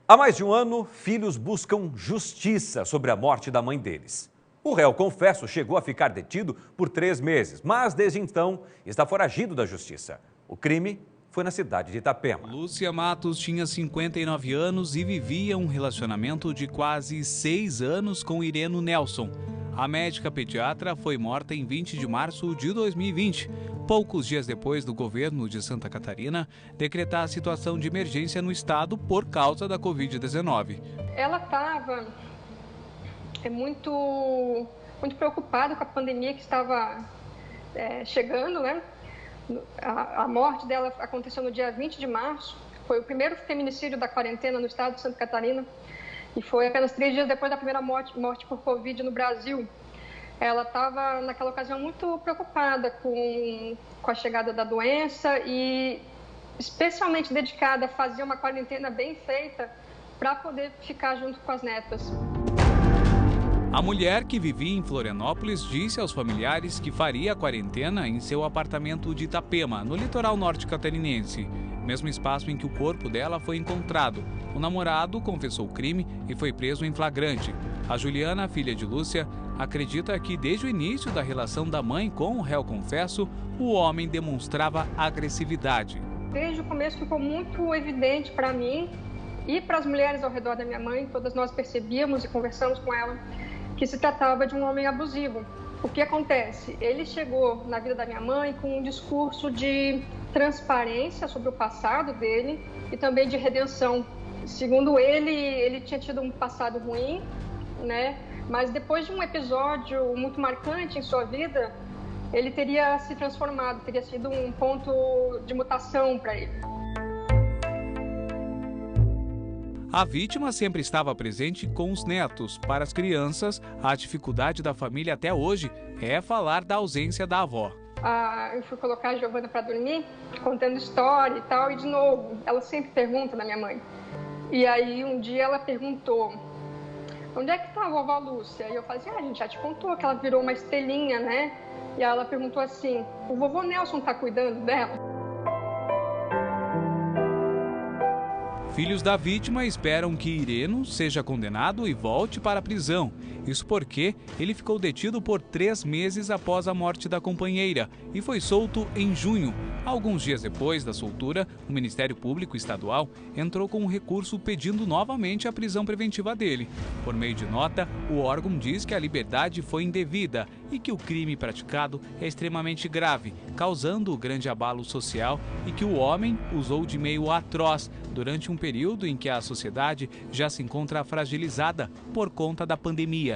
Há mais de um ano, filhos buscam justiça sobre a morte da mãe deles. O réu, confesso, chegou a ficar detido por 3 meses, mas desde então está foragido da justiça. O crime foi na cidade de Itapema. Lúcia Matos tinha 59 anos e vivia um relacionamento de quase 6 anos com Ireno Nelson. A médica pediatra foi morta em 20 de março de 2020, poucos dias depois do governo de Santa Catarina decretar a situação de emergência no estado por causa da Covid-19. Ela estava muito preocupada com a pandemia que estava chegando, né? A morte dela aconteceu no dia 20 de março, foi o primeiro feminicídio da quarentena no estado de Santa Catarina. E foi apenas 3 dias depois da primeira morte por Covid no Brasil. Ela estava, naquela ocasião, muito preocupada com a chegada da doença e especialmente dedicada a fazer uma quarentena bem feita para poder ficar junto com as netas. A mulher, que vivia em Florianópolis, disse aos familiares que faria a quarentena em seu apartamento de Itapema, no litoral norte catarinense, mesmo espaço em que o corpo dela foi encontrado. O namorado confessou o crime e foi preso em flagrante. A Juliana, filha de Lúcia, acredita que desde o início da relação da mãe com o réu confesso, o homem demonstrava agressividade. Desde o começo ficou muito evidente para mim e para as mulheres ao redor da minha mãe, todas nós percebíamos e conversamos com ela, que se tratava de um homem abusivo. O que acontece? Ele chegou na vida da minha mãe com um discurso de transparência sobre o passado dele e também de redenção. Segundo ele tinha tido um passado ruim, né? Mas depois de um episódio muito marcante em sua vida, ele teria se transformado, teria sido um ponto de mutação para ele. A vítima sempre estava presente com os netos. Para as crianças, a dificuldade da família até hoje é falar da ausência da avó. Eu fui colocar a Giovana para dormir, contando história e tal, e de novo, ela sempre pergunta na minha mãe. E aí um dia ela perguntou, onde é que está a vovó Lúcia? E eu falei assim, a gente já te contou que ela virou uma estrelinha, né? E aí ela perguntou assim, o vovô Nelson está cuidando dela? Filhos da vítima esperam que Ireno seja condenado e volte para a prisão. Isso porque ele ficou detido por 3 meses após a morte da companheira e foi solto em junho. Alguns dias depois da soltura, o Ministério Público Estadual entrou com um recurso pedindo novamente a prisão preventiva dele. Por meio de nota, o órgão diz que a liberdade foi indevida e que o crime praticado é extremamente grave, causando grande abalo social, e que o homem usou de meio atroz durante um período em que a sociedade já se encontra fragilizada por conta da pandemia.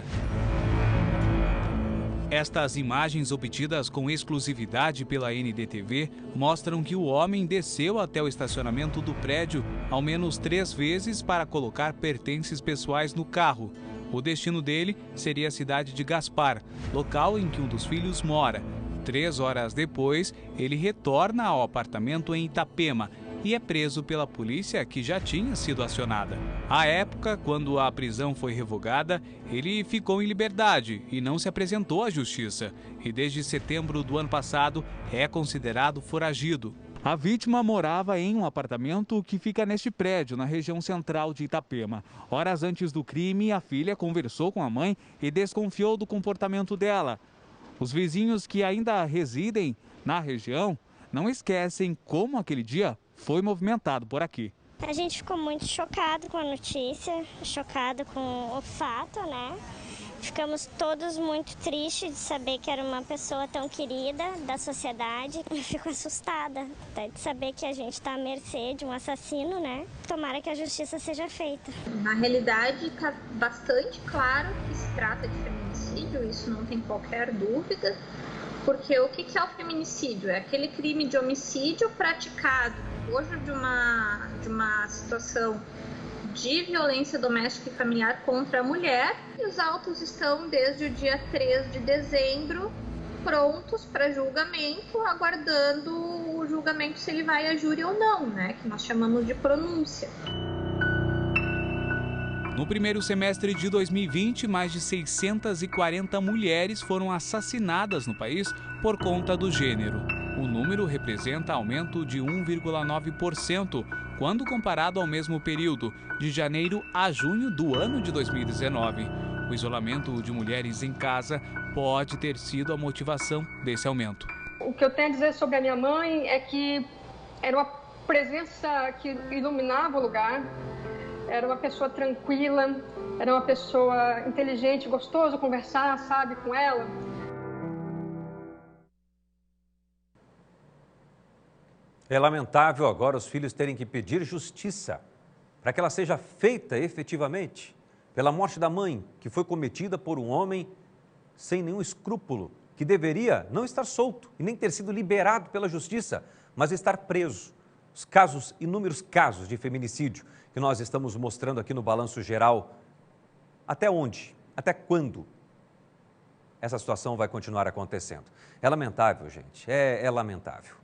Estas imagens, obtidas com exclusividade pela NDTV, mostram que o homem desceu até o estacionamento do prédio ao menos 3 vezes para colocar pertences pessoais no carro. O destino dele seria a cidade de Gaspar, local em que um dos filhos mora. 3 horas depois, ele retorna ao apartamento em Itapema e é preso pela polícia, que já tinha sido acionada. À época, quando a prisão foi revogada, ele ficou em liberdade e não se apresentou à justiça. E desde setembro do ano passado é considerado foragido. A vítima morava em um apartamento que fica neste prédio, na região central de Itapema. Horas antes do crime, a filha conversou com a mãe e desconfiou do comportamento dela. Os vizinhos que ainda residem na região não esquecem como aquele dia foi movimentado por aqui. A gente ficou muito chocado com a notícia, chocado com o fato, né? Ficamos todos muito tristes de saber que era uma pessoa tão querida da sociedade. Eu fico assustada até de saber que a gente está à mercê de um assassino, né? Tomara que a justiça seja feita. Na realidade, está bastante claro que se trata de feminicídio, isso não tem qualquer dúvida. Porque o que é o feminicídio? É aquele crime de homicídio praticado hoje de uma situação de violência doméstica e familiar contra a mulher, e os autos estão desde o dia 3 de dezembro prontos para julgamento, aguardando o julgamento se ele vai a júri ou não, né? Que nós chamamos de pronúncia. No primeiro semestre de 2020, mais de 640 mulheres foram assassinadas no país por conta do gênero. O número representa aumento de 1,9% quando comparado ao mesmo período, de janeiro a junho do ano de 2019. O isolamento de mulheres em casa pode ter sido a motivação desse aumento. O que eu tenho a dizer sobre a minha mãe é que era uma presença que iluminava o lugar, era uma pessoa tranquila, era uma pessoa inteligente, gostoso conversar, sabe, com ela. É lamentável agora os filhos terem que pedir justiça para que ela seja feita efetivamente pela morte da mãe, que foi cometida por um homem sem nenhum escrúpulo, que deveria não estar solto e nem ter sido liberado pela justiça, mas estar preso. Os casos, inúmeros casos de feminicídio que nós estamos mostrando aqui no Balanço Geral. Até onde? Até quando essa situação vai continuar acontecendo? É lamentável, gente, é lamentável.